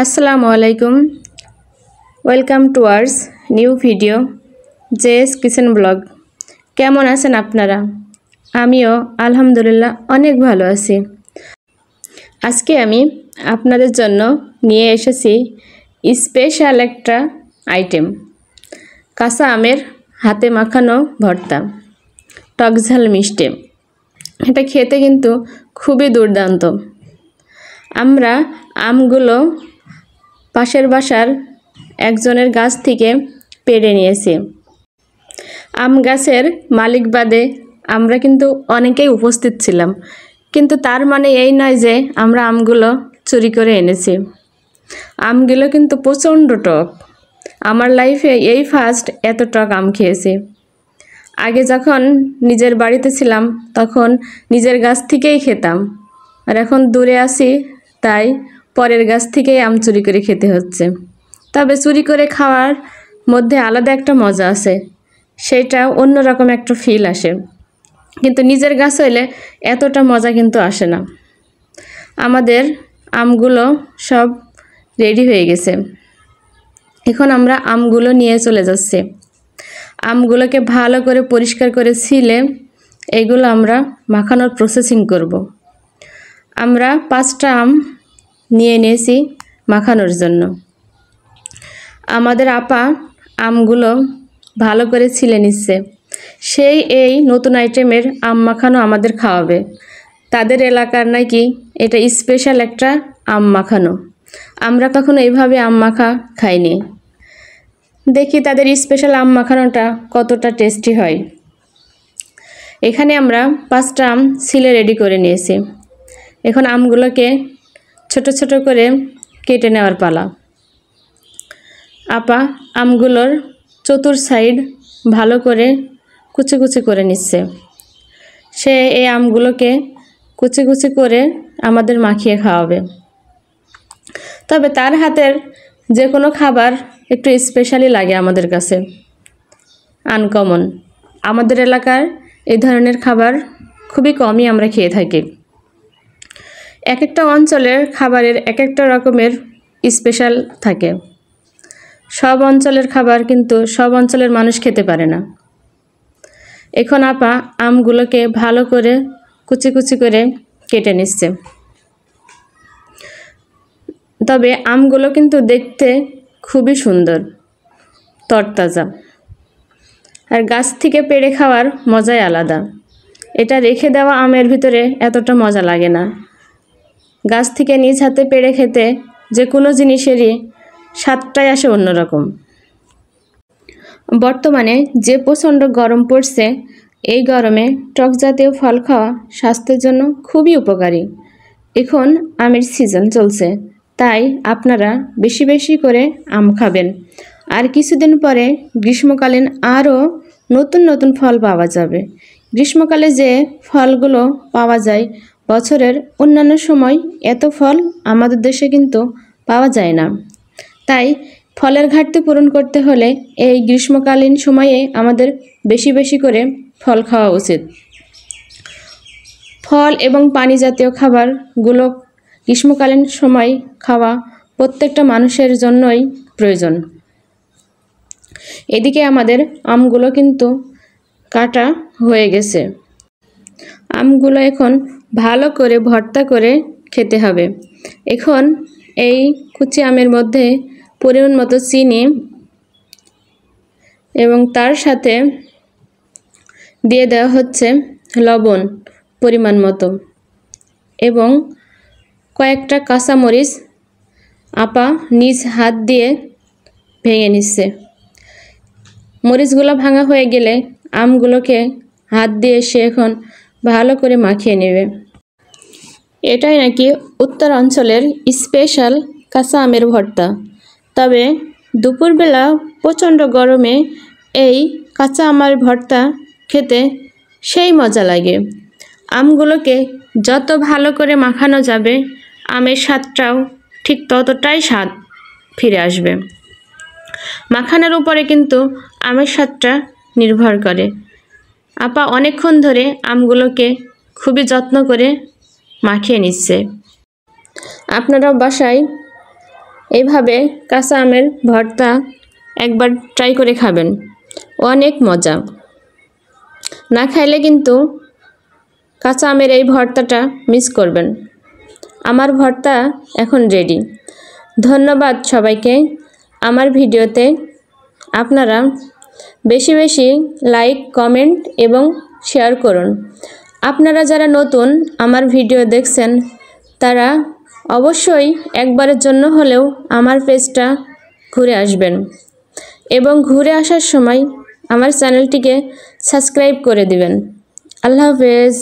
আসসালামু আলাইকুম welcome to hours new video JS kitchen blog. কেমন আছেন আপনারা? আমিও আলহামদুলিল্লাহ অনেক ভালো আছি। আজকে আমি আপনাদের জন্য নিয়ে এসেছি স্পেশাল একটা আইটেম, কাঁচা আমের হাতে মাখানো ভর্তা, টকঝাল মিষ্টি। এটা খেতে কিন্তু খুবই দুর্দান্ত। আমরা আমগুলো পাশের বাসার একজনের গাছ থেকে পেড়ে নিয়েছি। আম গাছের মালিক বাদে আমরা কিন্তু অনেকেই উপস্থিত ছিলাম, কিন্তু তার মানে এই নয় যে আমরা আমগুলো চুরি করে এনেছি। আমগুলো কিন্তু প্রচণ্ড টক। আমার লাইফে এই ফার্স্ট এত টক আম খেয়েছি। আগে যখন নিজের বাড়িতে ছিলাম তখন নিজের গাছ থেকেই খেতাম, আর এখন দূরে আছি তাই পরের গাছ থেকেই আম চুরি করে খেতে হচ্ছে। তবে চুরি করে খাওয়ার মধ্যে আলাদা একটা মজা আছে, সেটা অন্যরকম একটা ফিল আসে, কিন্তু নিজের গাছ হইলে এতটা মজা কিন্তু আসে না। আমাদের আমগুলো সব রেডি হয়ে গেছে, এখন আমরা আমগুলো নিয়ে চলে যাচ্ছি। আমগুলোকে ভালো করে পরিষ্কার করে ছিলে এইগুলো আমরা মাখানোর প্রসেসিং করব। আমরা 5টা আম নিয়ে নিয়েছি মাখানোর জন্য। আমাদের আপা আমগুলো ভালো করে ছিলে নিচ্ছে। সেই এই নতুন আইটেমের আম মাখানো আমাদের খাওয়াবে। তাদের এলাকার নাকি এটা স্পেশাল একটা আম মাখানো। আমরা কখনো এইভাবে আম মাখা খাইনি। দেখি তাদের স্পেশাল আম মাখানোটা কতটা টেস্টি হয়। এখানে আমরা 5টা আম ছিলে রেডি করে নিয়েছি। এখন আমগুলোকে ছোট ছোট করে কেটে নেওয়ার পালা। আপা আমগুলোর চতুর সাইড ভালো করে কুচি কুচি করে নিচ্ছে। সে এই আমগুলোকে কুচি কুচি করে আমাদের মাখিয়ে খাওয়াবে। তবে তার হাতের যে কোনো খাবার একটু স্পেশালি লাগে আমাদের কাছে, আনকমন। আমাদের এলাকার এই ধরনের খাবার খুবই কমই আমরা খেয়ে থাকি। এক একটা অঞ্চলের খাবারের এক একটা রকমের স্পেশাল থাকে। সব অঞ্চলের খাবার কিন্তু সব অঞ্চলের মানুষ খেতে পারে না। এখন আপা আমগুলোকে ভালো করে কুচি কুচি করে কেটে নিচ্ছে। তবে আমগুলো কিন্তু দেখতে খুবই সুন্দর, তরতাজা। আর গাছ থেকে পেড়ে খাওয়ার মজাই আলাদা। এটা রেখে দেওয়া আমের ভিতরে এতটা মজা লাগে না। গাছ থেকে নিজ হাতে পেড়ে খেতে যে কোনো জিনিসেরই স্বাদটাই আসে অন্যরকম। বর্তমানে যে প্রচণ্ড গরম পড়ছে, এই গরমে টক জাতীয় ফল খাওয়া স্বাস্থ্যের জন্য খুবই উপকারী। এখন আমের সিজন চলছে, তাই আপনারা বেশি বেশি করে আম খাবেন। আর কিছুদিন পরে গ্রীষ্মকালীন আরও নতুন নতুন ফল পাওয়া যাবে। গ্রীষ্মকালে যে ফলগুলো পাওয়া যায়, বছরের অন্যান্য সময় এত ফল আমাদের দেশে কিন্তু পাওয়া যায় না। তাই ফলের ঘাটতি পূরণ করতে হলে এই গ্রীষ্মকালীন সময়ে আমাদের বেশি বেশি করে ফল খাওয়া উচিত। ফল এবং পানি জাতীয় খাবারগুলো গ্রীষ্মকালীন সময় খাওয়া প্রত্যেকটা মানুষের জন্যই প্রয়োজন। এদিকে আমাদের আমগুলো কিন্তু কাটা হয়ে গেছে। আমগুলো এখন ভালো করে ভর্তা করে খেতে হবে। এখন এই কুচি আমের মধ্যে পরিমাণ মতো চিনি এবং তার সাথে দিয়ে দেওয়া হচ্ছে লবণ পরিমাণ মতো এবং কয়েকটা কাঁচামরিচ আপা নিজ হাত দিয়ে ভেঙে নিচ্ছে। মরিচগুলো ভাঙা হয়ে গেলে আমগুলোকে হাত দিয়ে সে এখন ভালো করে মাখিয়ে নেবে। এটাই নাকি উত্তর অঞ্চলের স্পেশাল কাঁচা আমের ভর্তা। তবে দুপুরবেলা প্রচণ্ড গরমে এই কাঁচা আমের ভর্তা খেতে সেই মজা লাগে। আমগুলোকে যত ভালো করে মাখানো যাবে, আমের স্বাদটাও ঠিক ততটাই স্বাদ ফিরে আসবে। মাখানোর উপরে কিন্তু আমের স্বাদটা নির্ভর করে। আপা অনেকক্ষণ ধরে আমগুলোকে খুবই যত্ন করে মাখিয়ে নিচ্ছে। আপনারাও বাসায় এইভাবে কাঁচা আমের ভর্তা একবার ট্রাই করে খাবেন, অনেক মজা। না খাইলে কিন্তু কাঁচা আমের এই ভর্তাটা মিস করবেন। আমার ভর্তা এখন রেডি। ধন্যবাদ সবাইকে। আমার ভিডিওতে আপনারা বেশি বেশি লাইক, কমেন্ট এবং শেয়ার করুন। আপনারা যারা নতুন আমার ভিডিও দেখছেন তারা অবশ্যই একবারের জন্য হলেও আমার পেজটা ঘুরে আসবেন এবং ঘুরে আসার সময় আমার চ্যানেলটিকে সাবস্ক্রাইব করে দিবেন। আল্লাহ হাফেজ।